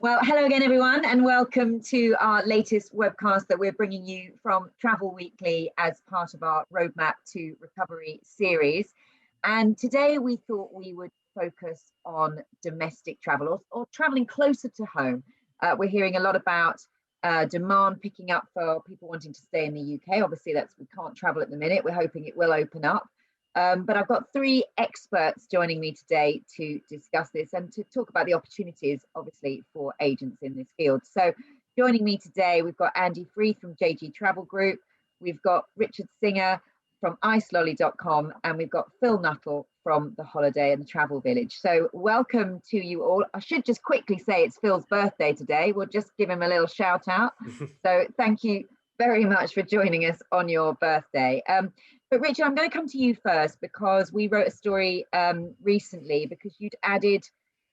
Well, hello again, everyone, and welcome to our latest webcast that we're bringing you from Travel Weekly as part of our Roadmap to Recovery series. And today we thought we would focus on domestic travel or traveling closer to home. We're hearing a lot about demand picking up for people wanting to stay in the UK. Obviously, we can't travel at the minute. We're hoping it will open up. But I've got three experts joining me today to discuss this and to talk about the opportunities, obviously, for agents in this field. So joining me today, we've got Andy Freeth from JG Travel Group, we've got Richard Singer from icelolly.com, and we've got Phil Nuttall from The Holiday and the Travel Village. So welcome to you all. I should just quickly say it's Phil's birthday today. We'll just give him a little shout out. So thank you very much for joining us on your birthday. But Richard, I'm going to come to you first because we wrote a story recently because you'd added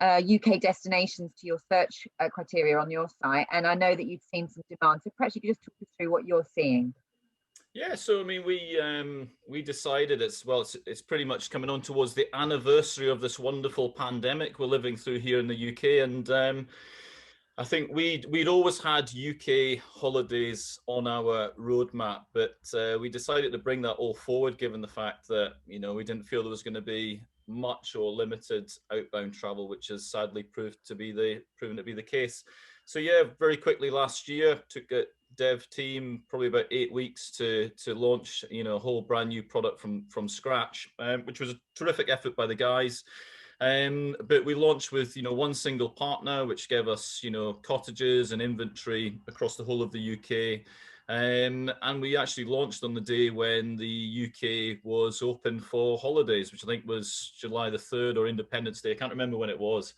UK destinations to your search criteria on your site, and I know that you'd seen some demand. So perhaps you could just talk us through what you're seeing. Yeah, so I mean, we decided it's pretty much coming on towards the anniversary of this wonderful pandemic we're living through here in the UK, and I think we'd always had UK holidays on our roadmap, but we decided to bring that all forward, given the fact that we didn't feel there was going to be much or limited outbound travel, which has sadly proven to be the case. So yeah, very quickly last year took a dev team probably about 8 weeks to launch a whole brand new product from scratch, which was a terrific effort by the guys. But we launched with one single partner, which gave us cottages and inventory across the whole of the UK, and we actually launched on the day when the UK was open for holidays, which I think was July the 3rd or Independence Day. I can't remember when it was.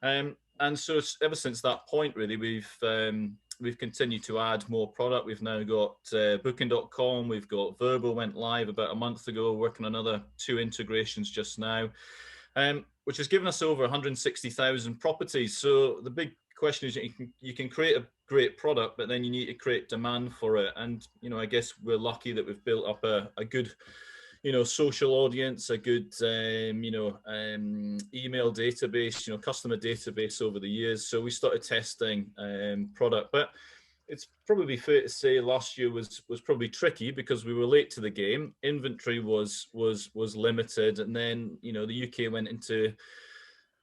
And so ever since that point, really, we've continued to add more product. We've now got Booking.com. We've got Verbo went live about a month ago, working on another 2 integrations just now. Which has given us over 160,000 properties. So the big question is you can create a great product, but then you need to create demand for it. And, I guess we're lucky that we've built up a good, social audience, a good, email database, customer database over the years. So we started testing product, but it's probably fair to say last year was probably tricky because we were late to the game. Inventory was limited, and then the UK went into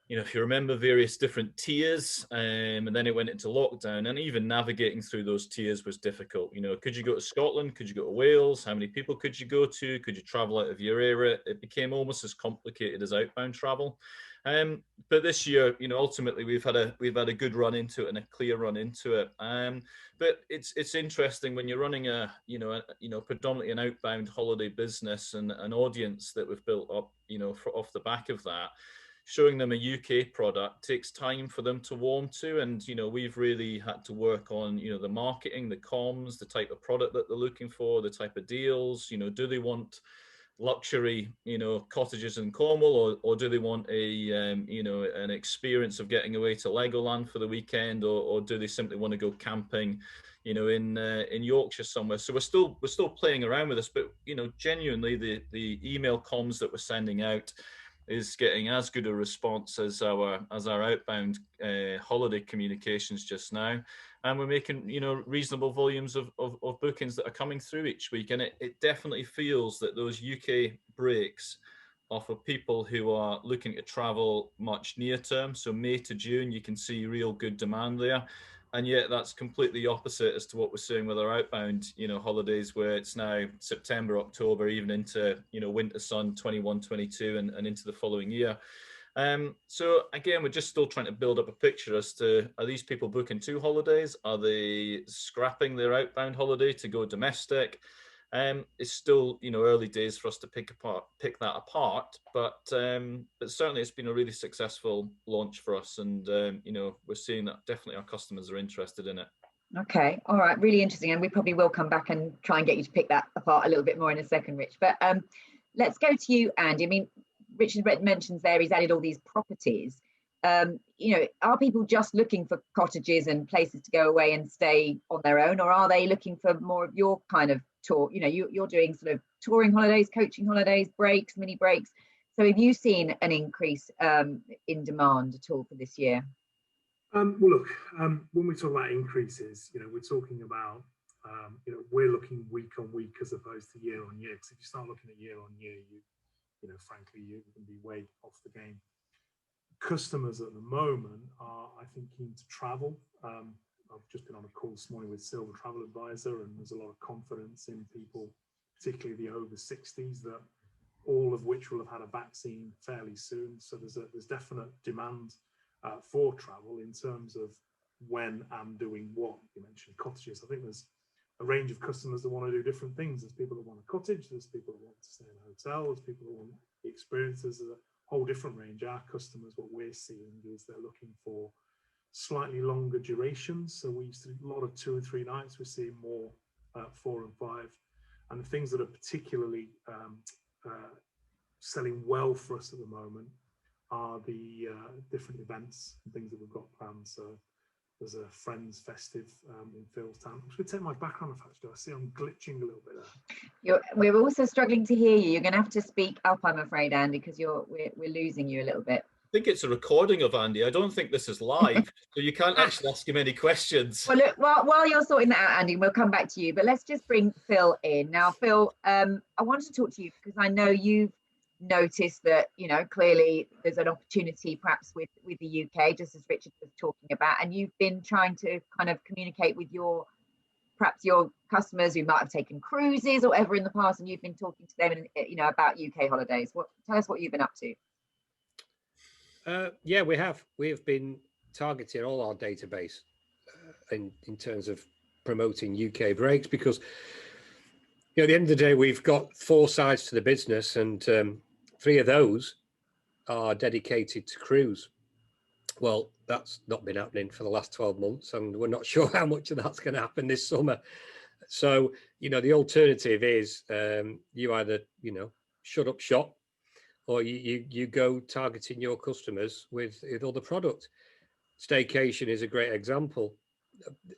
if you remember, various different tiers, and then it went into lockdown, and even navigating through those tiers was difficult. Could you go to Scotland? Could you go to Wales? How many people could you go to? Could you travel out of your area? It became almost as complicated as outbound travel. But this year, ultimately we've had a good run into it and a clear run into it. But it's interesting when you're running a predominantly an outbound holiday business and an audience that we've built up, off the back of that. Showing them a UK product takes time for them to warm to, and we've really had to work on the marketing, the comms, the type of product that they're looking for, the type of deals. Do they want luxury cottages in Cornwall, or do they want an experience of getting away to Legoland for the weekend, or do they simply want to go camping in Yorkshire somewhere? So we're still playing around with this, but genuinely the email comms that we're sending out is getting as good a response as our outbound holiday communications just now, and we're making reasonable volumes of bookings that are coming through each week, and it definitely feels that those UK breaks are for people who are looking to travel much near term. So May to June, you can see real good demand there. And yet that's completely opposite as to what we're seeing with our outbound, holidays, where it's now September, October, even into, winter sun 21, 22 and into the following year. So again, we're just still trying to build up a picture as to, are these people booking 2 holidays? Are they scrapping their outbound holiday to go domestic? It's still, early days for us to pick that apart, but certainly it's been a really successful launch for us, and we're seeing that definitely our customers are interested in it. Okay, all right, really interesting, and we probably will come back and try and get you to pick that apart a little bit more in a second, Rich. But let's go to you, Andy. I mean, Richard mentions there he's added all these properties. Are people just looking for cottages and places to go away and stay on their own, or are they looking for more of your kind of tour? You're doing sort of touring holidays, coaching holidays, breaks, mini breaks. So have you seen an increase in demand at all for this year? Well, look, when we talk about increases, we're talking about, we're looking week on week as opposed to year on year. Because if you start looking at year on year, frankly, you can be way off the game. Customers at the moment are, I think, keen to travel. I've just been on a call this morning with Silver Travel Advisor, and there's a lot of confidence in people, particularly the over 60s, that all of which will have had a vaccine fairly soon. So there's definite demand for travel in terms of when and doing what. You mentioned cottages. I think there's a range of customers that want to do different things. There's people that want a cottage, there's people that want to stay in a hotel, there's people that want the experiences. There's a whole different range. Our customers, what we're seeing is they're looking for slightly longer durations. So we used to do a lot of 2 and 3 nights. We're seeing more 4 and 5. And the things that are particularly selling well for us at the moment are the different events and things that we've got planned. So there's a Friends Festive in Philstown. I'm just going to take my background off, actually. I see I'm glitching a little bit there. We're also struggling to hear you. You're going to have to speak up, I'm afraid, Andy, because we're losing you a little bit. I think it's a recording of Andy. I don't think this is live, so you can't actually ask him any questions. Well, look, while you're sorting that out, Andy, we'll come back to you. But let's just bring Phil in. Now, Phil, I wanted to talk to you because I know you've noticed that, clearly there's an opportunity perhaps with the UK, just as Richard was talking about, and you've been trying to kind of communicate with perhaps your customers who might have taken cruises or whatever in the past, and you've been talking to them, about UK holidays. Tell us what you've been up to. Yeah, we have been targeting all our database in terms of promoting UK breaks, because at the end of the day, we've got 4 sides to the business, and 3 of those are dedicated to cruise. Well, that's not been happening for the last 12 months, and we're not sure how much of that's going to happen this summer. So, the alternative is you either, shut up shop, or you go targeting your customers with other product. Staycation is a great example.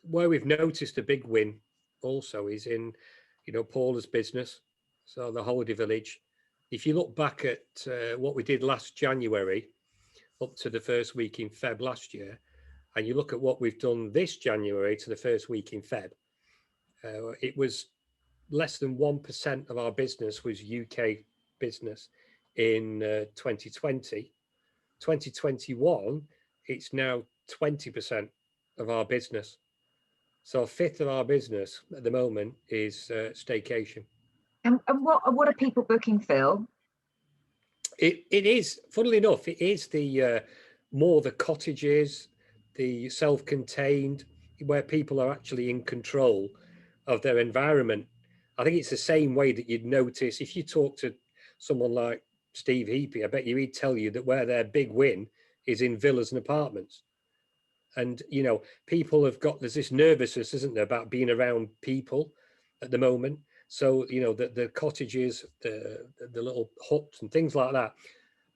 Where we've noticed a big win also is in, Paula's business, so the Holiday Village. If you look back at what we did last January up to the first week in Feb last year, and you look at what we've done this January to the first week in Feb, it was less than 1% of our business was UK business in 2020. 2021, it's now 20% of our business. So a fifth of our business at the moment is staycation. And what are people booking, Phil? It is, funnily enough, it is the more the cottages, the self-contained, where people are actually in control of their environment. I think it's the same way that you'd notice if you talk to someone like Steve Heapy, I bet you he'd tell you that where their big win is in villas and apartments. And, people have got, there's this nervousness, isn't there, about being around people at the moment. So, the cottages, the little huts and things like that,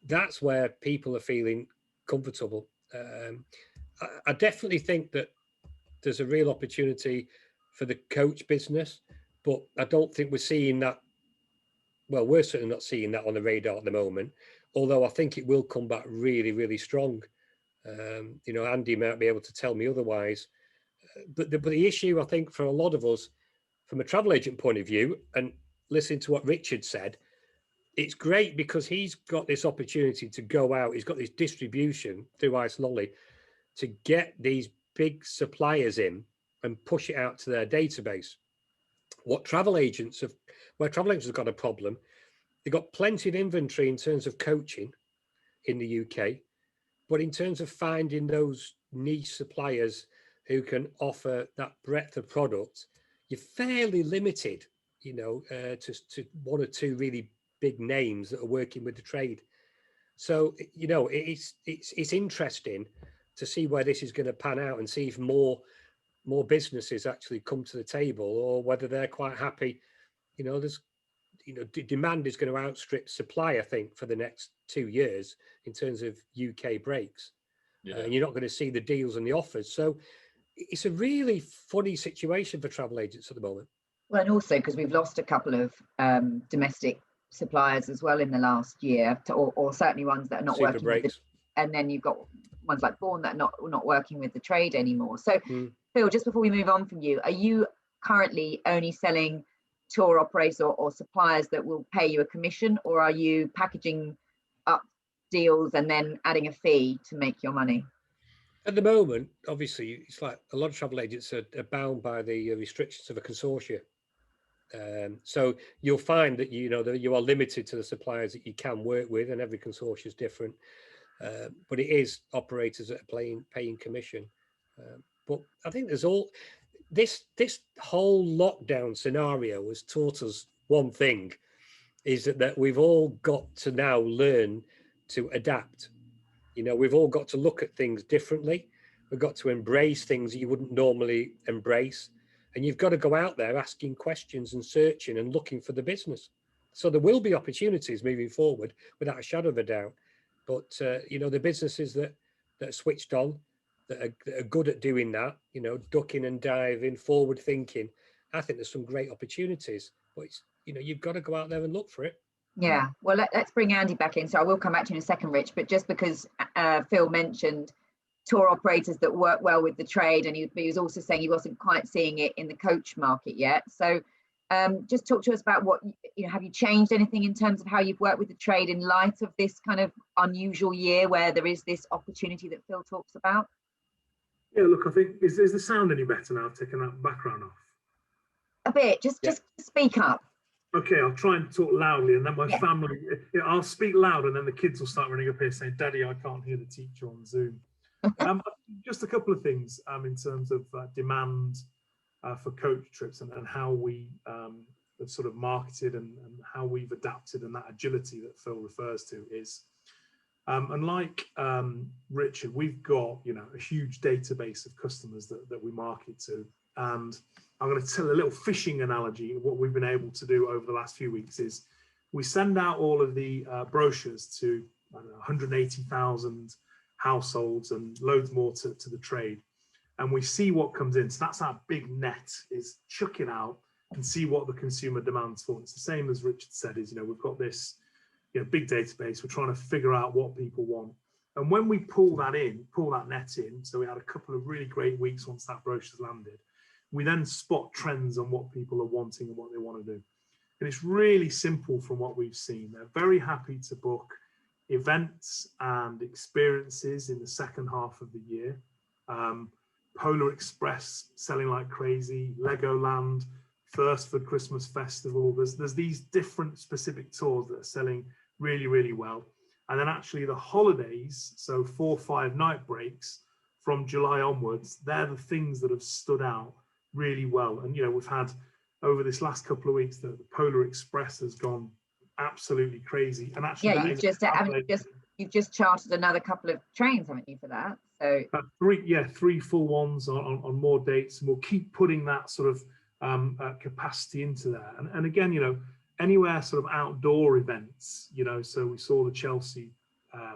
that's where people are feeling comfortable. I definitely think that there's a real opportunity for the coach business, but I don't think we're seeing that. Well, we're certainly not seeing that on the radar at the moment, although I think it will come back really, really strong. Andy might be able to tell me otherwise. But the issue, I think, for a lot of us, from a travel agent point of view, and listening to what Richard said, it's great because he's got this opportunity to go out. He's got this distribution through Ice Lolly to get these big suppliers in and push it out to their database. Where travel agents have got a problem, they've got plenty of inventory in terms of coaching in the UK, but in terms of finding those niche suppliers who can offer that breadth of product, you're fairly limited, to 1 or 2 really big names that are working with the trade. So, it's interesting to see where this is going to pan out and see if more businesses actually come to the table, or whether they're quite happy. Demand is going to outstrip supply, I think, for the next 2 years in terms of UK breaks. Yeah. And you're not going to see the deals and the offers. So it's a really funny situation for travel agents at the moment. Well, and also because we've lost a couple of domestic suppliers as well in the last year, or certainly ones that are not Super working. breaks. And then you've got ones like Bourne that are not working with the trade anymore. So Phil, just before we move on from you, are you currently only selling tour operators or suppliers that will pay you a commission, or are you packaging up deals and then adding a fee to make your money? At the moment, obviously, it's like a lot of travel agents are bound by the restrictions of a consortia. So you'll find that that you are limited to the suppliers that you can work with, and every consortia is different. But it is operators that are paying commission. But I think there's this whole lockdown scenario has taught us one thing, is that we've all got to now learn to adapt. We've all got to look at things differently. We've got to embrace things that you wouldn't normally embrace. And you've got to go out there asking questions and searching and looking for the business. So there will be opportunities moving forward without a shadow of a doubt. But, the businesses that are switched on, that are good at doing that, ducking and diving, forward thinking, I think there's some great opportunities. But, you've got to go out there and look for it. Yeah, well, let's bring Andy back in. So I will come back to you in a second, Rich, but just because Phil mentioned tour operators that work well with the trade, and he was also saying he wasn't quite seeing it in the coach market yet. So just talk to us about what, have you changed anything in terms of how you've worked with the trade in light of this kind of unusual year where there is this opportunity that Phil talks about? Yeah, look, I think, is the sound any better now, taking that background off? A bit, just speak up. Okay, I'll try and talk loudly, and then my family, I'll speak loud, and then the kids will start running up here saying, Daddy, I can't hear the teacher on Zoom. Just a couple of things in terms of demand for coach trips and how we have sort of marketed and how we've adapted, and that agility that Phil refers to is, unlike Richard, we've got, a huge database of customers that we market to. And I'm going to tell a little fishing analogy. What we've been able to do over the last few weeks is we send out all of the brochures to 180,000 households and loads more to the trade. And we see what comes in. So that's our big net, is chuck it out and see what the consumer demands for. It's the same as Richard said, is, we've got this big database. We're trying to figure out what people want. And when we pull that net in, so we had a couple of really great weeks once that brochure's landed, we then spot trends on what people are wanting and what they want to do. And it's really simple from what we've seen. They're very happy to book events and experiences in the second half of the year. Polar Express selling like crazy, Legoland, Thursford Christmas Festival. There's these different specific tours that are selling really, really well. And then actually the holidays, so 4 or 5 night breaks from July onwards, they're the things that have stood out really well. And we've had over this last couple of weeks the Polar Express has gone absolutely crazy. And actually, you've just chartered another couple of trains, haven't you, for that? So 3 full ones on more dates, and we'll keep putting that sort of capacity into there. And again, anywhere sort of outdoor events, so we saw the Chelsea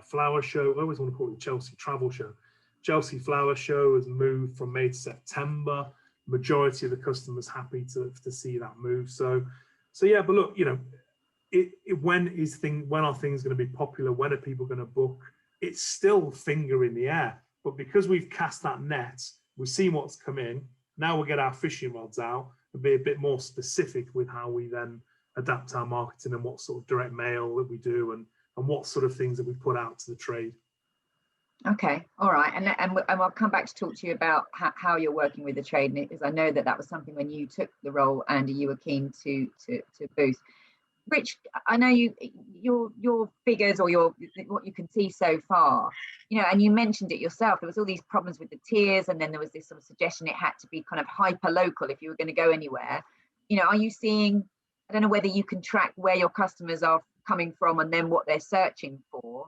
Flower Show. I always want to call it the Chelsea Travel Show. Chelsea Flower Show has moved from May to September. Majority of the customers happy to see that move. So yeah, but look, when are things going to be popular? When are people going to book? It's still finger in the air. But because we've cast that net, we've seen what's come in. Now we'll get our fishing rods out and be a bit more specific with how we then adapt our marketing and what sort of direct mail that we do and what sort of things that we put out to the trade. Okay, all right, and I'll come back to talk to you about how you're working with the trade, because I know that was something when you took the role, Andy, you were keen to boost. Rich, I know your figures or what you can see so far, and you mentioned it yourself. There was all these problems with the tiers, and then there was this sort of suggestion it had to be kind of hyper local if you were going to go anywhere. Are you seeing? I don't know whether you can track where your customers are coming from and then what they're searching for.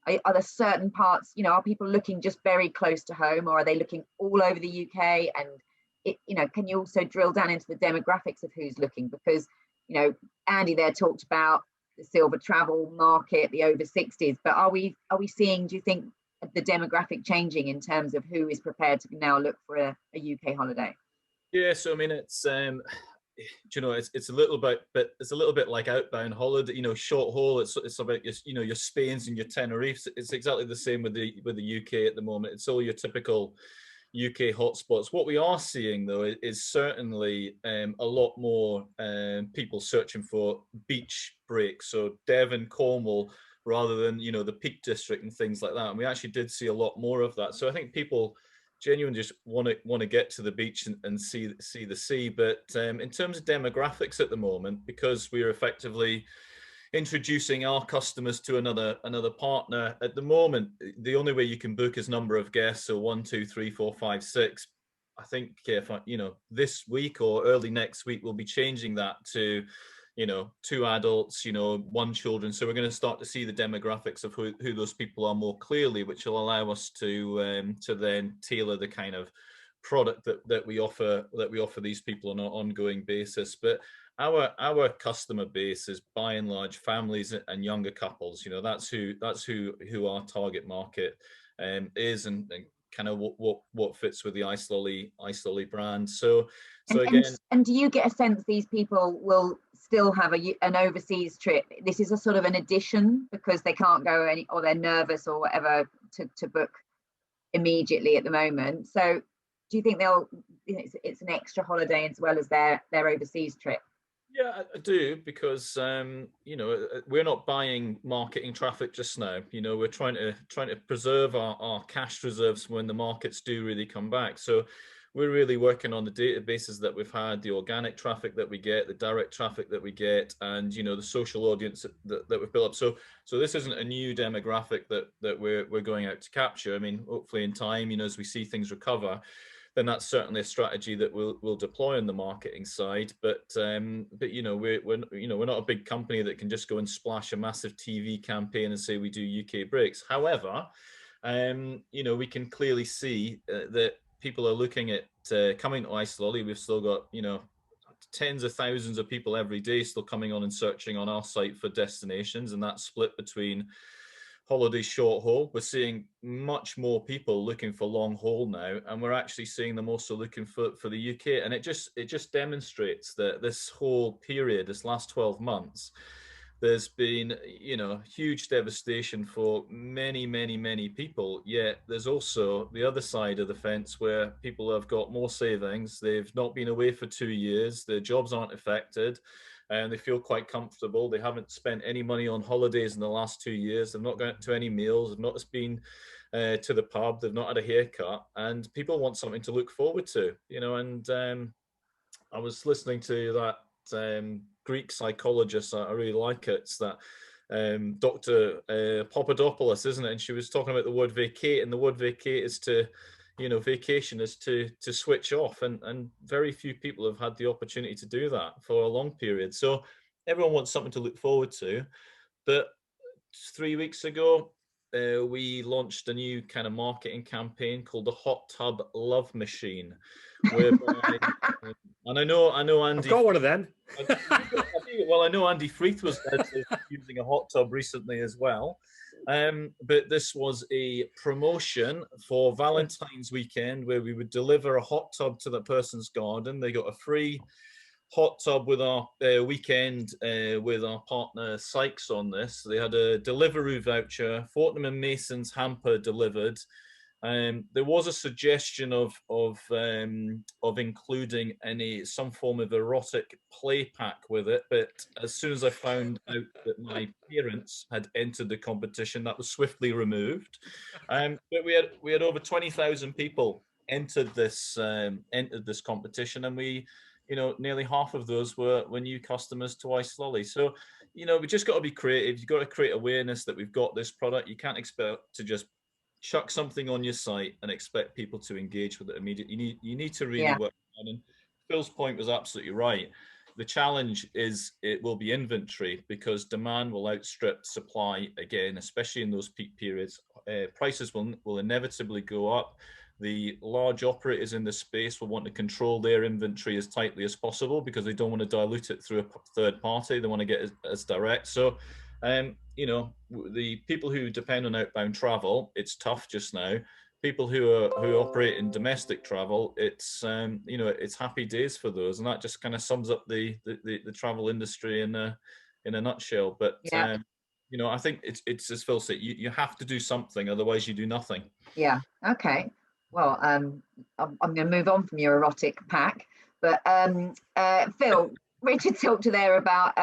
Are there certain parts, are people looking just very close to home, or are they looking all over the UK? And can you also drill down into the demographics of who's looking? Because, Andy there talked about the silver travel market, the over 60s, but are we seeing, do you think, the demographic changing in terms of who is prepared to now look for a UK holiday? Yeah, so I mean, it's you know, it's a little bit, but it's a little bit like outbound holiday, you know, short haul. It's about your, you know, your Spains and your Tenerifes. It's exactly the same with the UK at the moment. It's all your typical UK hotspots. What we are seeing though is certainly a lot more people searching for beach breaks. So Devon, Cornwall, rather than, you know, the Peak District and things like that. And we actually did see a lot more of that. So I think people genuinely just want to get to the beach and see the sea. But in terms of demographics at the moment, because we're effectively introducing our customers to another partner at the moment, the only way you can book is number of guests, so 1, 2, 3, 4, 5, 6. I think if you know, this week or early next week we'll be changing that to, you know, 2 adults, you know, 1 children. So we're going to start to see the demographics of who those people are more clearly, which will allow us to then tailor the kind of product that we offer these people on an ongoing basis. But our customer base is by and large families and younger couples. You know, that's who our target market is, and kind of what fits with the iSlolly brand. So again, and do you get a sense these people will still have an overseas trip? This is a sort of an addition because they can't go any, or they're nervous or whatever to book immediately at the moment. So do you think they'll, you know, it's an extra holiday as well as their overseas trip? Yeah, I do, because you know, we're not buying marketing traffic just now. You know, we're trying to preserve our cash reserves when the markets do really come back. So we're really working on the databases that we've had, the organic traffic that we get, the direct traffic that we get, and, you know, the social audience that we've built up. So this isn't a new demographic that we're going out to capture. I mean, hopefully in time, you know, as we see things recover, then that's certainly a strategy that we'll deploy on the marketing side. But you know, we're not a big company that can just go and splash a massive TV campaign and say we do UK breaks. However, you know, we can clearly see that people are looking at coming to iSlolly. We've still got, you know, tens of thousands of people every day still coming on and searching on our site for destinations, and that's split between holiday short haul. We're seeing much more people looking for long haul now, and we're actually seeing them also looking for the UK. And it just demonstrates that this whole period, this last 12 months, there's been, you know, huge devastation for many people. Yet there's also the other side of the fence where people have got more savings. They've not been away for 2 years. Their jobs aren't affected, and they feel quite comfortable. They haven't spent any money on holidays in the last 2 years. They've not gone to any meals. They've not been to the pub. They've not had a haircut, and people want something to look forward to, you know. And I was listening to that Greek psychologist. I really like it. It's that Dr. Papadopoulos, isn't it? And she was talking about the word vacate, and the word vacate is to, you know, vacation is to switch off, and very few people have had the opportunity to do that for a long period. So everyone wants something to look forward to. But 3 weeks ago, we launched a new kind of marketing campaign called the Hot Tub Love Machine, whereby and I know Andy, I've got one of them. Well, I know Andy Freeth was using a hot tub recently as well. But this was a promotion for Valentine's weekend where we would deliver a hot tub to the person's garden. They got a free hot tub with our weekend with our partner Sykes on this. They had a Deliveroo voucher, Fortnum and Mason's hamper delivered. There was a suggestion of including some form of erotic play pack with it, but as soon as I found out that my parents had entered the competition, that was swiftly removed. But we had over 20,000 people entered this competition, and we, you know, nearly half of those were new customers to iSlolly. So, you know, we just got to be creative. You've got to create awareness that we've got this product. You can't expect to just chuck something on your site and expect people to engage with it immediately. You need to really work on it. And Phil's point was absolutely right. The challenge is it will be inventory, because demand will outstrip supply again, especially in those peak periods. Prices will inevitably go up. The large operators in the space will want to control their inventory as tightly as possible because they don't want to dilute it through a third party. They want to get it as direct. So, you know, the people who depend on outbound travel, it's tough just now. people who operate in domestic travel, it's you know, it's happy days for those, and that just kind of sums up the travel industry in a nutshell. But Yeah. you know, I think it's as Phil said, you have to do something, otherwise you do nothing. Yeah. Okay. Well, I'm going to move on from your erotic pack, but Phil, Richard talked there about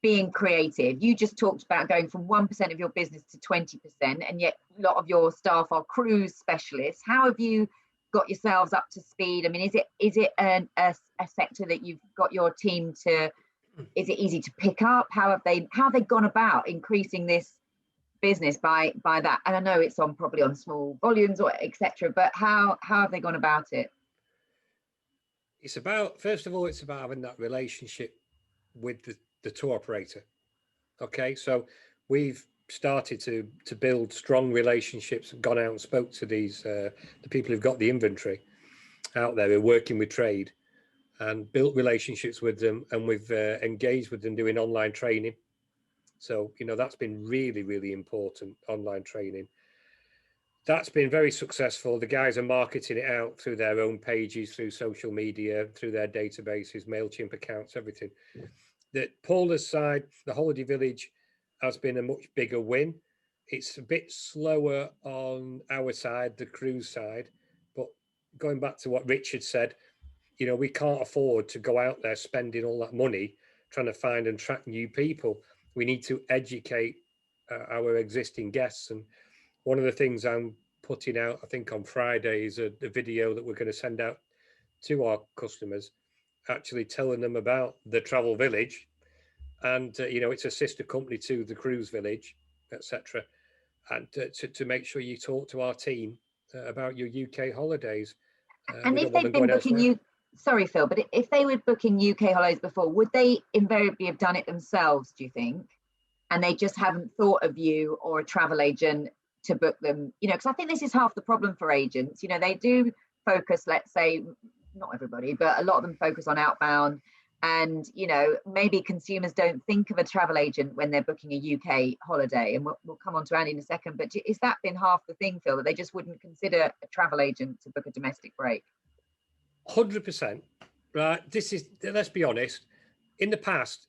being creative. You just talked about going from 1% of your business to 20%, and yet a lot of your staff are cruise specialists. How have you got yourselves up to speed? I mean, is it a sector that you've got your team to? Is it easy to pick up? How have they gone about increasing this business by that? And I know it's probably on small volumes or etc., but how have they gone about it? It's about, first of all, it's about having that relationship with the tour operator. Okay, so we've started to build strong relationships, gone out and spoke to these the people who've got the inventory out there, who are working with trade, and built relationships with them, and we've engaged with them doing online training. So, you know, that's been really, really important, online training. That's been very successful. The guys are marketing it out through their own pages, through social media, through their databases, MailChimp accounts, everything. The Paula's side, the Holiday Village, has been a much bigger win. It's a bit slower on our side, the cruise side, but going back to what Richard said, you know, we can't afford to go out there spending all that money trying to find and track new people. We need to educate our existing guests. And one of the things I'm putting out, I think on Friday, is a video that we're going to send out to our customers, actually telling them about the Travel Village, and you know, it's a sister company to the Cruise Village, etc. And to make sure you talk to our team about your UK holidays. And if they've been booking you, sorry Phil, but if they were booking UK holidays before, would they invariably have done it themselves, do you think? And they just haven't thought of you or a travel agent to book them, you know, because I think this is half the problem for agents. You know, they do focus, let's say, not everybody, but a lot of them focus on outbound. And, you know, maybe consumers don't think of a travel agent when they're booking a UK holiday. And we'll come on to Andy in a second. But is that been half the thing, Phil, that they just wouldn't consider a travel agent to book a domestic break? 100%. Right. This is, let's be honest, in the past,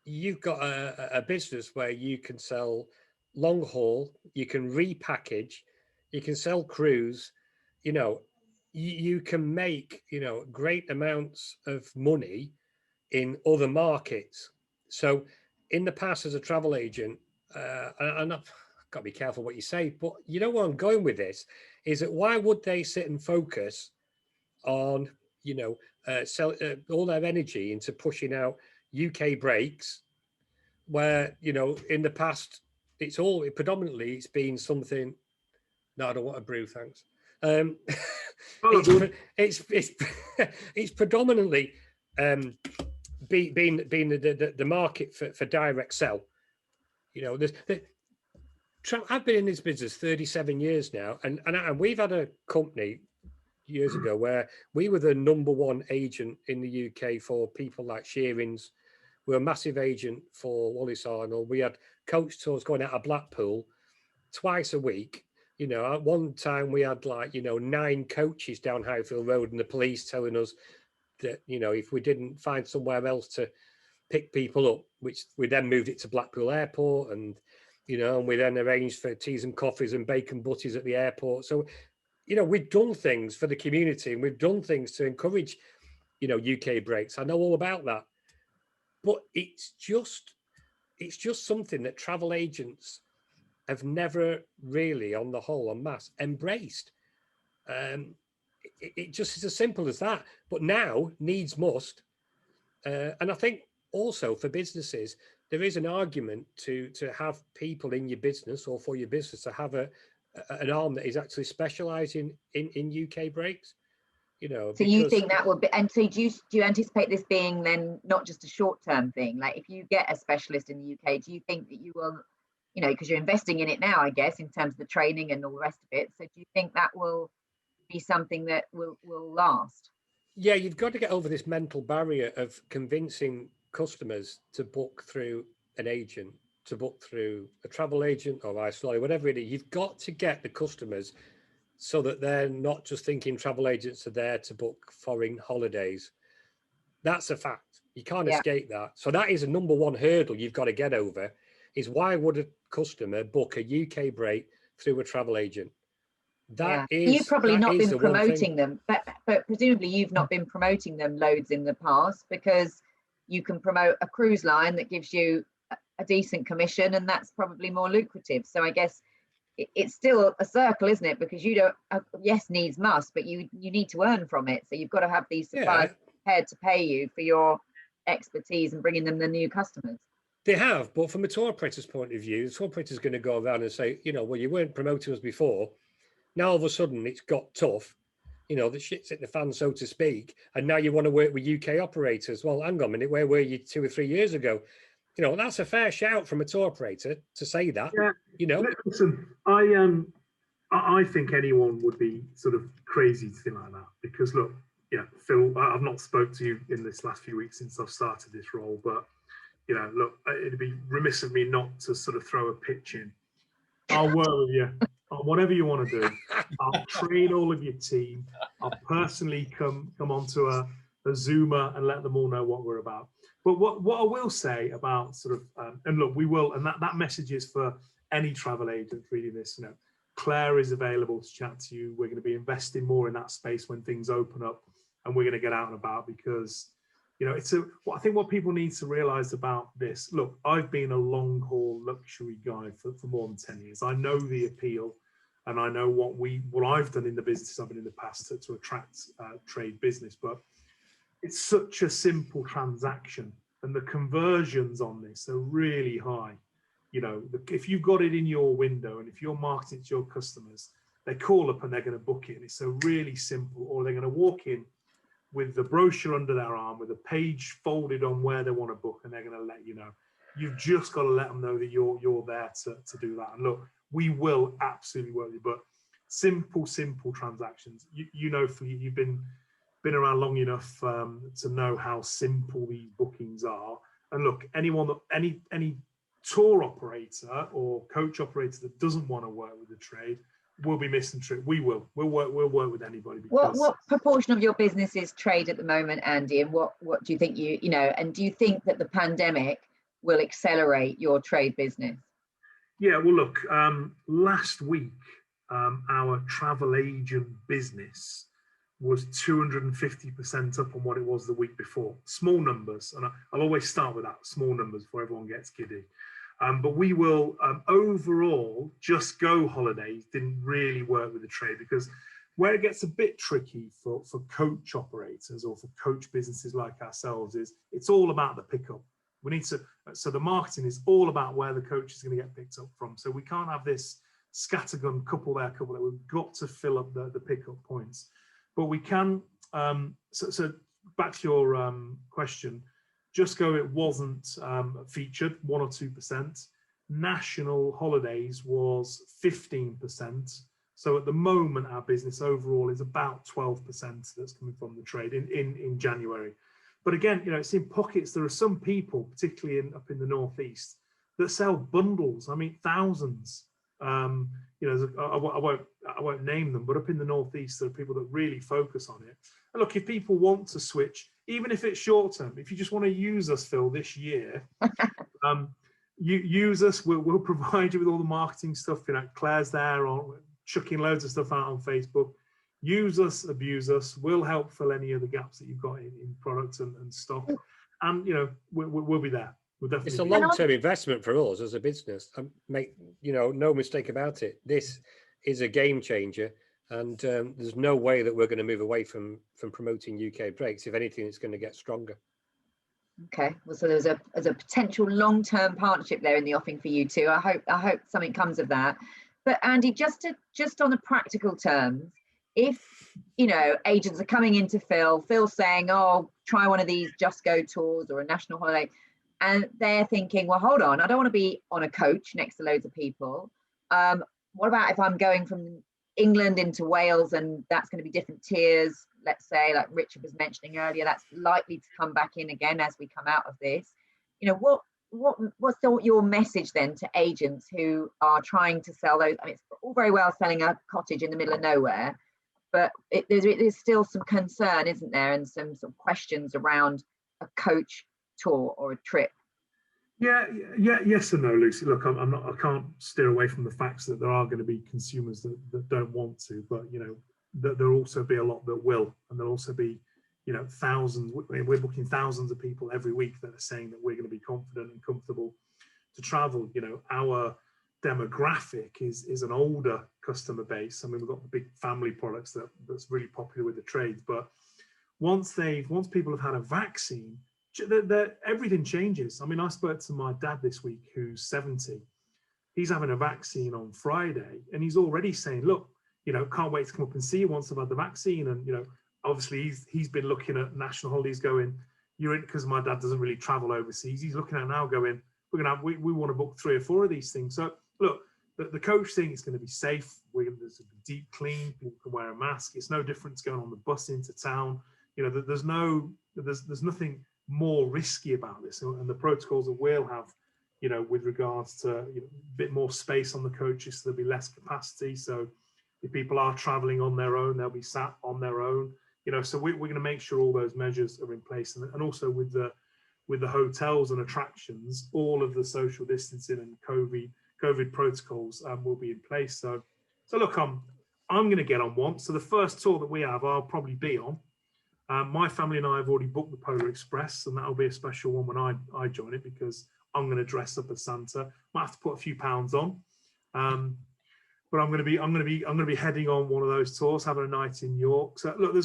you've got a business where you can sell long haul, you can repackage, you can sell cruise, you know, you can make, you know, great amounts of money in other markets. So in the past, as a travel agent, and I've got to be careful what you say, but you know where I'm going with this is that why would they sit and focus on, you know, sell all their energy into pushing out UK breaks, where, you know, in the past predominantly it's been something. No, I don't want a brew, thanks. It's predominantly being the market for direct sell. You know, I've been in this business 37 years now, and we've had a company years ago where we were the #1 agent in the UK for people like Shearings. We were a massive agent for Wallis Arnold. We had coach tours going out of Blackpool twice a week. You know, at one time we had, like, you know, 9 coaches down Highfield Road, and the police telling us that, you know, if we didn't find somewhere else to pick people up, which we then moved it to Blackpool Airport, and, you know, and we then arranged for teas and coffees and bacon butties at the airport. So, you know, we've done things for the community, and we've done things to encourage, you know, UK breaks. I know all about that, but it's just something that travel agents have never really, on the whole, en masse, embraced. It just is as simple as that. But now, needs must. And I think also for businesses, there is an argument to have people in your business, or for your business to have an arm that is actually specialising in UK breaks. You know, so you think that will be, and so do you anticipate this being then not just a short-term thing? Like, if you get a specialist in the UK, do you think that you will, you know, because you're investing in it now, I guess, in terms of the training and all the rest of it, so do you think that will be something that will last? Yeah, you've got to get over this mental barrier of convincing customers to book through an agent, to book through a travel agent or iSolari, whatever it is. You've got to get the customers so that they're not just thinking travel agents are there to book foreign holidays. That's a fact. You can't escape that. So that is a number one hurdle you've got to get over, is why would a customer book a UK break through a travel agent? You've probably not been promoting them, but presumably you've not been promoting them loads in the past, because you can promote a cruise line that gives you a decent commission, and that's probably more lucrative. So I guess it's still a circle, isn't it? Because you don't, yes, needs must, but you need to earn from it. So you've got to have these suppliers prepared to pay you for your expertise and bringing them the new customers. They have, but from a tour operator's point of view, the tour operator is going to go around and say, you know, well, you weren't promoting us before. Now all of a sudden it's got tough, you know, the shit's hit the fan, so to speak, and now you want to work with UK operators. Well, hang on a minute, where were you 2 or 3 years ago? You know, that's a fair shout from a tour operator to say that. Yeah. You know, listen, I think anyone would be sort of crazy to think like that, because look, yeah, Phil, I've not spoke to you in this last few weeks since I've started this role, but you know, look, it'd be remiss of me not to sort of throw a pitch in. I'll work with you on whatever you want to do. I'll train all of your team. I'll personally come onto a Zoomer and let them all know what we're about. But what I will say about sort of, and look, we will, and that message is for any travel agent reading this, you know, Claire is available to chat to you. We're going to be investing more in that space when things open up, and we're going to get out and about, because, you know, I think what people need to realize about this, look, I've been a long haul luxury guy for more than 10 years. I know the appeal, and I know what I've done in the business I've been in the past to attract trade business, but it's such a simple transaction, and the conversions on this are really high. You know, if you've got it in your window and if you're marketing to your customers, they call up and they're going to book it, and it's a really simple, or they're going to walk in with the brochure under their arm with a page folded on where they want to book, and they're going to let you know. You've just got to let them know that you're there to do that. And look, we will absolutely work with you, but simple transactions. You know, you've been around long enough to know how simple these bookings are. And look, any tour operator or coach operator that doesn't want to work with the trade will be missing trip. We'll work with anybody. What proportion of your business is trade at the moment, Andy? And what do you think you know? And do you think that the pandemic will accelerate your trade business? Yeah, well, look, last week our travel agent business was 250% up on what it was the week before. Small numbers, and I'll always start with that, small numbers, before everyone gets giddy. But we will, overall, Just Go Holidays didn't really work with the trade, because where it gets a bit tricky for coach operators or for coach businesses like ourselves is it's all about the pickup. We need to, so the marketing is all about where the coach is going to get picked up from. So we can't have this scattergun couple there, couple there. We've got to fill up the pickup points. But we can, so back to your question, Just Go, it wasn't featured, 1 or 2%. National Holidays was 15%. So at the moment, our business overall is about 12% that's coming from the trade in January. But again, you know, it's in pockets. There are some people, particularly up in the Northeast, that sell bundles. I mean, thousands. You know, I won't name them, but up in the Northeast, there are people that really focus on it. And look, if people want to switch, even if it's short term, if you just want to use us, Phil, this year, you use us. We'll provide you with all the marketing stuff. You know, Claire's there, or chucking loads of stuff out on Facebook. Use us, abuse us. We'll help fill any of the gaps that you've got in products and stock. And you know, we'll be there. It's a long-term investment for us as a business. Make no mistake about it. This is a game changer, and there's no way that we're going to move away from promoting UK breaks. If anything, it's going to get stronger. Okay, well, so there's a potential long-term partnership there in the offing for you two. I hope something comes of that. But Andy, just on the practical terms, if agents are coming into Phil's saying, "Oh, try one of these Just Go tours or a national holiday," and they're thinking, "Well, hold on, I don't want to be on a coach next to loads of people. What about if I'm going from England into Wales, and that's going to be different tiers, let's say, like Richard was mentioning earlier, that's likely to come back in again as we come out of this. what's your message then to agents who are trying to sell those? I mean, it's all very well selling a cottage in the middle of nowhere, but there's still some concern, isn't there, and some sort of questions around a coach tour or a trip. Yeah, yes and no, Lucy. Look, I'm not. I can't steer away from the facts that there are going to be consumers that don't want to, but that there'll also be a lot that will, and there'll also be, thousands. We're booking thousands of people every week that are saying that we're going to be confident and comfortable to travel. Our demographic is an older customer base. I mean, we've got the big family products that's really popular with the trades, but once people have had a vaccine, everything changes. I mean, I spoke to my dad this week, who's 70. He's having a vaccine on Friday, and he's already saying, "Look, can't wait to come up and see you once I've had the vaccine." And obviously he's been looking at national holidays, going, "You're in," because my dad doesn't really travel overseas. He's looking at now, going, "We want to book 3 or 4 of these things." So look, the coach thing is going to be safe. There's a deep clean. People can wear a mask. It's no different to going on the bus into town. There's nothing more risky about this, and the protocols that we'll have, with regards to a bit more space on the coaches, so there'll be less capacity. So if people are traveling on their own, they'll be sat on their own. So we're going to make sure all those measures are in place, and also with the hotels and attractions, all of the social distancing and COVID protocols will be in place. So look, I'm going to get on one. So the first tour that we have, I'll probably be on. My family and I have already booked the Polar Express, and that'll be a special one when I join it, because I'm going to dress up as Santa. Might have to put a few pounds on, but I'm going to be heading on one of those tours, having a night in York. So look,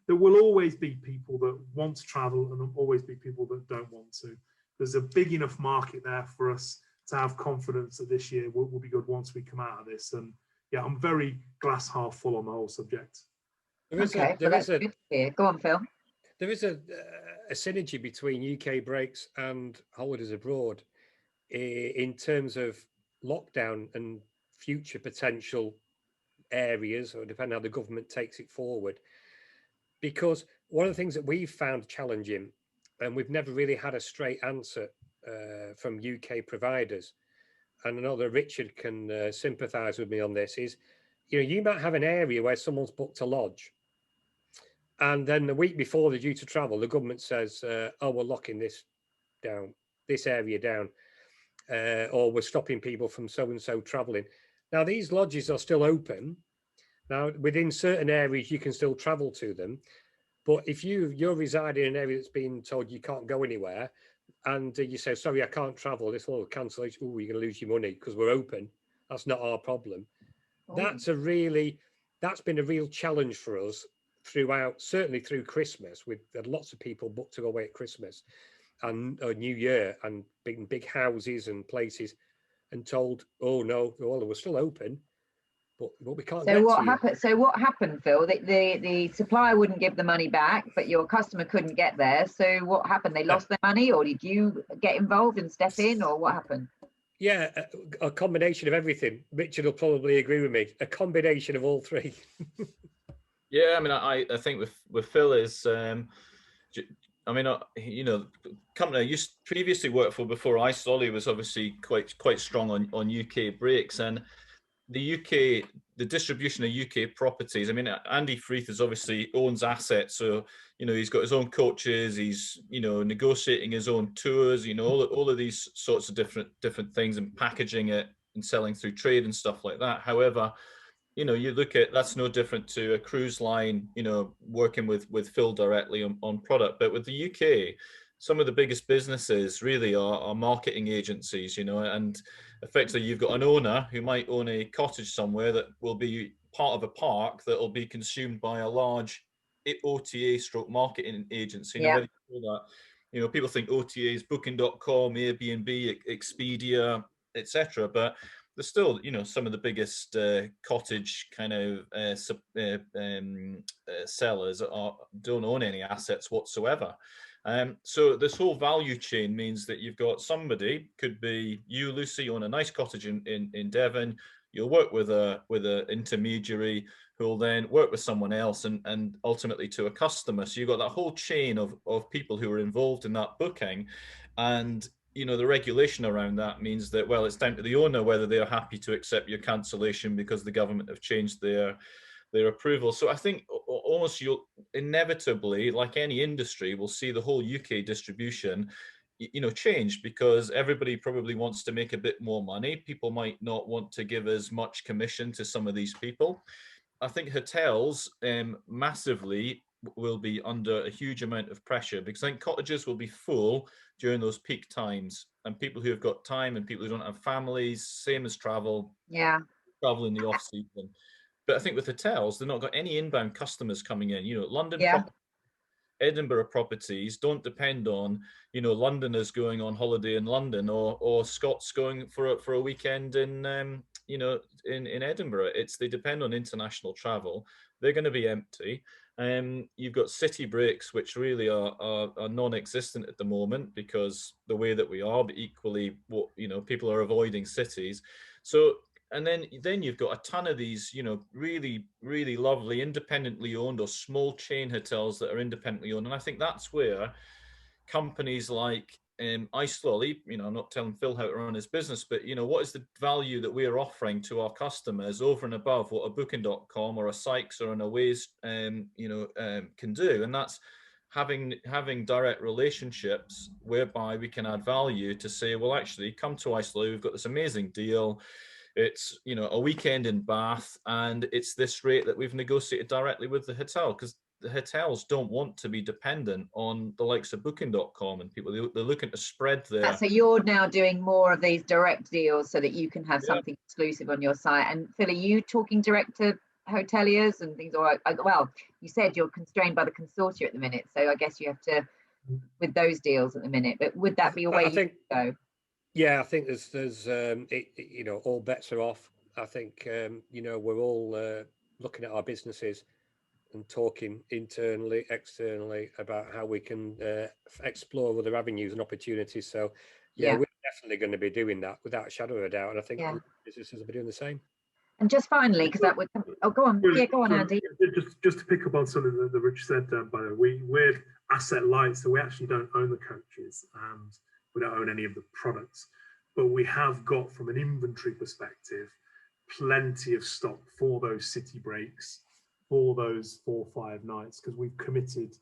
there will always be people that want to travel, and there'll always be people that don't want to. There's a big enough market there for us to have confidence that this year will be good once we come out of this. And yeah, I'm very glass half full on the whole subject. Go on, Phil. There is a synergy between UK breaks and holidays abroad in terms of lockdown and future potential areas, or depending on how the government takes it forward. Because one of the things that we've found challenging, and we've never really had a straight answer from UK providers, and I know that Richard can sympathise with me on this, is you might have an area where someone's booked a lodge, and then the week before they're due to travel, the government says, "Oh, we're locking this area down, or we're stopping people from so and so travelling." Now, these lodges are still open. Now, within certain areas, you can still travel to them, but if you're residing in an area that's been told you can't go anywhere, and you say, "Sorry, I can't travel," this will cancellation. "Oh, you're going to lose your money because we're open." That's not our problem. Oh. That's been a real challenge for us throughout, certainly through Christmas. We've had lots of people booked to go away at Christmas and New Year, and big houses and places, and told, "Oh no, well, we're still open, but we can't." So what happened, Phil? The supplier wouldn't give the money back, but your customer couldn't get there. So what happened? They lost their money, or did you get involved and step in, or what happened? Yeah, a combination of everything. Richard will probably agree with me. A combination of all three. Yeah, I mean, I think with Phil is, I mean, the company I used previously worked for before iSolly was obviously quite strong on UK breaks, and the distribution of UK properties. I mean, Andy Freeth is obviously owns assets, so he's got his own coaches. He's negotiating his own tours. All of these sorts of different things, and packaging it and selling through trade and stuff like that. However, you look at, that's no different to a cruise line, working with Phil directly on product. But with the UK, some of the biggest businesses really are marketing agencies, and effectively you've got an owner who might own a cottage somewhere that will be part of a park that will be consumed by a large OTA stroke marketing agency. Yeah. Whether you know that, people think OTA is Booking.com, Airbnb, Expedia, etc. But there's still, some of the biggest cottage kind of sellers don't own any assets whatsoever. So this whole value chain means that you've got somebody, could be you, Lucy, own a nice cottage in Devon. You'll work with a intermediary who will then work with someone else and ultimately to a customer. So you've got that whole chain of people who are involved in that booking. And you know, the regulation around that means that, well, it's down to the owner whether they're happy to accept your cancellation because the government have changed their approval. So I think almost you'll inevitably, like any industry, will see the whole UK distribution, you know, change, because everybody probably wants to make a bit more money. People might not want to give as much commission to some of these people. I think hotels massively will be under a huge amount of pressure, because I think cottages will be full during those peak times, and people who have got time and people who don't have families, same as travel. Yeah. Travel in the off season. But I think with hotels, they've not got any inbound customers coming in. You know, London, Edinburgh properties don't depend on, you know, Londoners going on holiday in London, or Scots going for a weekend in you know, in Edinburgh. They depend on international travel. They're going to be empty. You've got city breaks, which really are non-existent at the moment because the way that we are, but equally, what, you know, people are avoiding cities. So, and then you've got a ton of these, you know, really, really lovely independently owned or small chain hotels that are independently owned. And I think that's where companies like Icelolly, you know, I'm not telling Phil how to run his business, but, you know, what is the value that we're offering to our customers over and above what a Booking.com or a Sykes or an Aways, you know, can do. And that's having direct relationships whereby we can add value to say, well, actually, come to Icelolly, we've got this amazing deal. It's, you know, a weekend in Bath, and it's this rate that we've negotiated directly with the hotel, because the hotels don't want to be dependent on the likes of Booking.com and people. They're looking to spread their. So you're now doing more of these direct deals so that you can have something exclusive on your site. And Phil, are you talking direct to hoteliers and things? Or, well, you said you're constrained by the consortia at the minute, so I guess you have to with those deals at the minute. But would that be a way you go? Yeah, I think there's you know, all bets are off. I think you know, we're all looking at our businesses and talking internally, externally about how we can explore other avenues and opportunities. So yeah, we're definitely going to be doing that without a shadow of a doubt. And I think businesses will be doing the same. And just finally, because that would, go on, go on, Andy. Just to pick up on something that Rich said, by the way, we're asset light, so we actually don't own the coaches and we don't own any of the products, but we have got, from an inventory perspective, plenty of stock for those city breaks, for those 4 or 5 nights, because we've committed.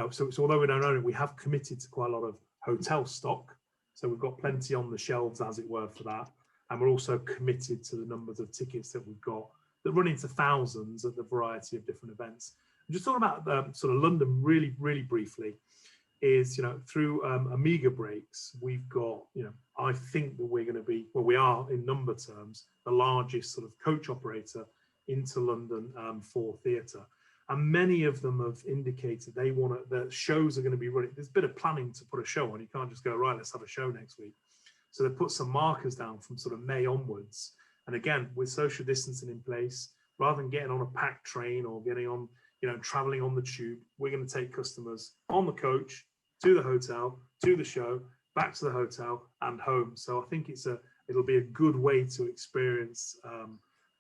So although we don't own it, we have committed to quite a lot of hotel stock. So we've got plenty on the shelves, as it were, for that. And we're also committed to the numbers of tickets that we've got that run into thousands at the variety of different events. I'm just talking about sort of London really, really briefly. Is, you know, through Amiga breaks, we've got, you know, I think that we're going to be, well, we are in number terms, the largest sort of coach operator into London for theatre. And many of them have indicated they want to, the shows are going to be running. There's a bit of planning to put a show on. You can't just go, right, let's have a show next week. So they put some markers down from sort of May onwards. And again, with social distancing in place, rather than getting on a packed train or getting on, you know, traveling on the tube, we're going to take customers on the coach to the hotel, to the show, back to the hotel and home. So I think it'll be a good way to experience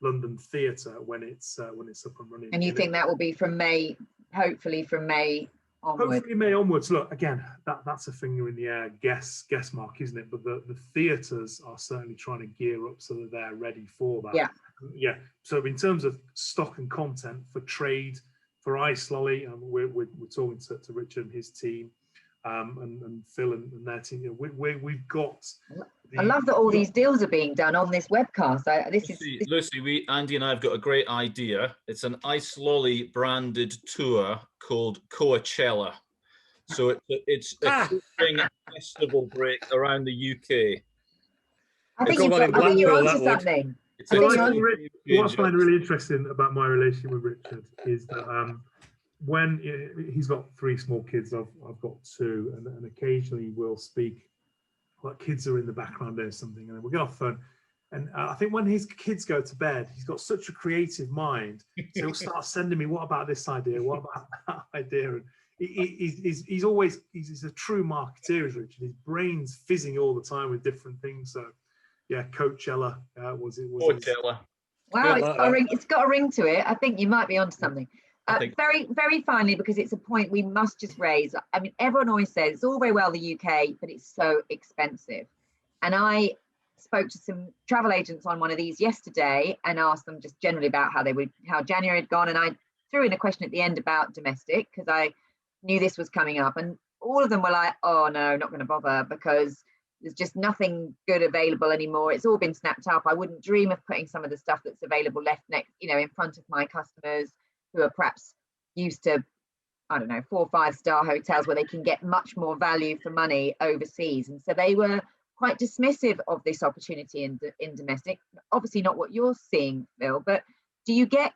London theatre when it's up and running. And you think that will be from May, hopefully from May onwards? Hopefully May onwards. Look, again, that's a finger in the air guess mark, isn't it? But the theatres are certainly trying to gear up so that they're ready for that. Yeah. So in terms of stock and content for trade, for Icelolly, we're talking to Richard and his team, and Phil and their team. You know, we've got. I love that all these deals are being done on this webcast. Lucy, Andy and I have got a great idea. It's an Icelolly branded tour called Coachella. So it's a cooking festival break around the UK. I think you're onto something. What I find really interesting about my relationship with Richard is that when he's got 3 small kids, I've got 2, and occasionally we'll speak, like kids are in the background or something, and then we'll get off the phone. And I think when his kids go to bed, he's got such a creative mind, so he'll start sending me, what about this idea? What about that idea? And he's a true marketeer, is Richard. His brain's fizzing all the time with different things. So yeah, Coachella was Coachella. Wow, it's got a ring to it. I think you might be onto something. Very, very finally, because it's a point we must just raise. I mean, everyone always says it's all very well the UK, but it's so expensive. And I spoke to some travel agents on one of these yesterday and asked them just generally about how January had gone. And I threw in a question at the end about domestic because I knew this was coming up. And all of them were like, oh no, not going to bother because there's just nothing good available anymore. It's all been snapped up. I wouldn't dream of putting some of the stuff that's available in front of my customers who are perhaps used to, I don't know, 4 or 5 star hotels where they can get much more value for money overseas. And so they were quite dismissive of this opportunity in domestic. Obviously not what you're seeing, Phil, but do you get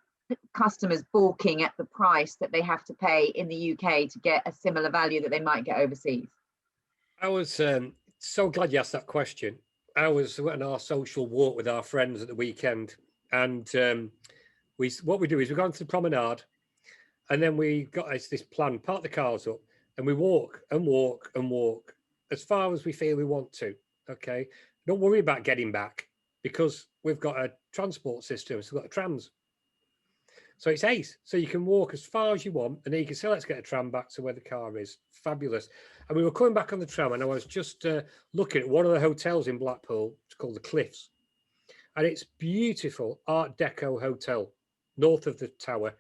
customers balking at the price that they have to pay in the UK to get a similar value that they might get overseas? I was so glad you asked that question. I was on our social walk with our friends at the weekend, and what we do is we go onto the promenade, and then we got this plan: park the cars up, and we walk and walk and walk as far as we feel we want to. Okay, don't worry about getting back because we've got a transport system. So we've got trams. So it's ace. So you can walk as far as you want, and then you can say, let's get a tram back to where the car is. Fabulous. And we were coming back on the tram, and I was just looking at one of the hotels in Blackpool. It's called the Cliffs. And it's beautiful Art Deco hotel, north of the tower,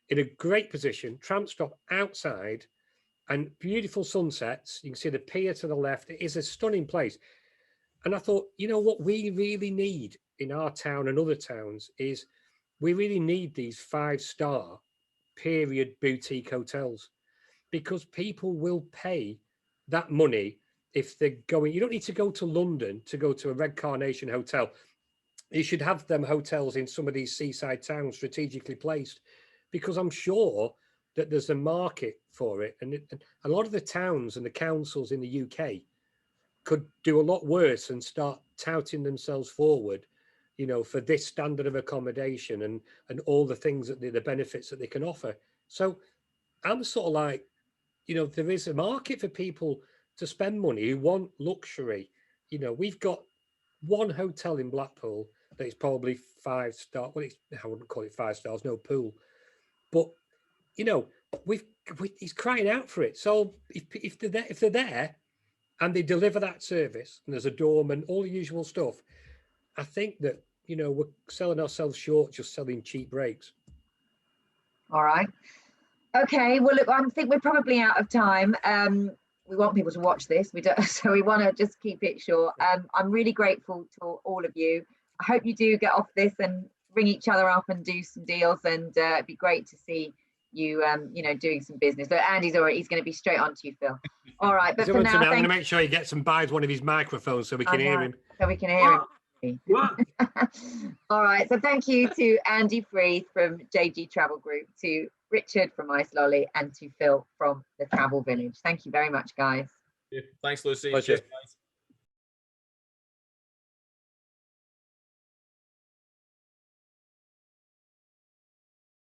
in a great position, tram stop outside, and beautiful sunsets. You can see the pier to the left. It is a stunning place. And I thought, you know what we really need in our town and other towns is we really need these 5-star period boutique hotels because people will pay that money if they're going. You don't need to go to London to go to a Red Carnation hotel. You should have them hotels in some of these seaside towns strategically placed because I'm sure that there's a market for it. And a lot of the towns and the councils in the UK could do a lot worse and start touting themselves forward, you know, for this standard of accommodation and all the things that the benefits that they can offer. So I'm sort of like, you know, there is a market for people to spend money who want luxury. You know, we've got one hotel in Blackpool that is probably 5-star. Well, I wouldn't call it 5 stars, no pool. But, you know, he's crying out for it. So if they're there and they deliver that service and there's a dorm and all the usual stuff, I think that, you know, we're selling ourselves short just selling cheap breaks. All right. Okay. Well, look, I think we're probably out of time. We want people to watch this. We don't, so we want to just keep it short. I'm really grateful to all of you. I hope you do get off this and ring each other up and do some deals. And it'd be great to see you, you know, doing some business. So Andy's already, he's going to be straight on to you, Phil. All right. But for now, I'm going to make sure he gets and buys one of his microphones so we can hear him. So we can hear him. All right, so thank you to Andy Freeth from JG Travel Group, to Richard from Ice Lolly, and to Phil from the Travel Village. Thank you very much, guys. Thanks, Lucy. Pleasure. Cheers, guys.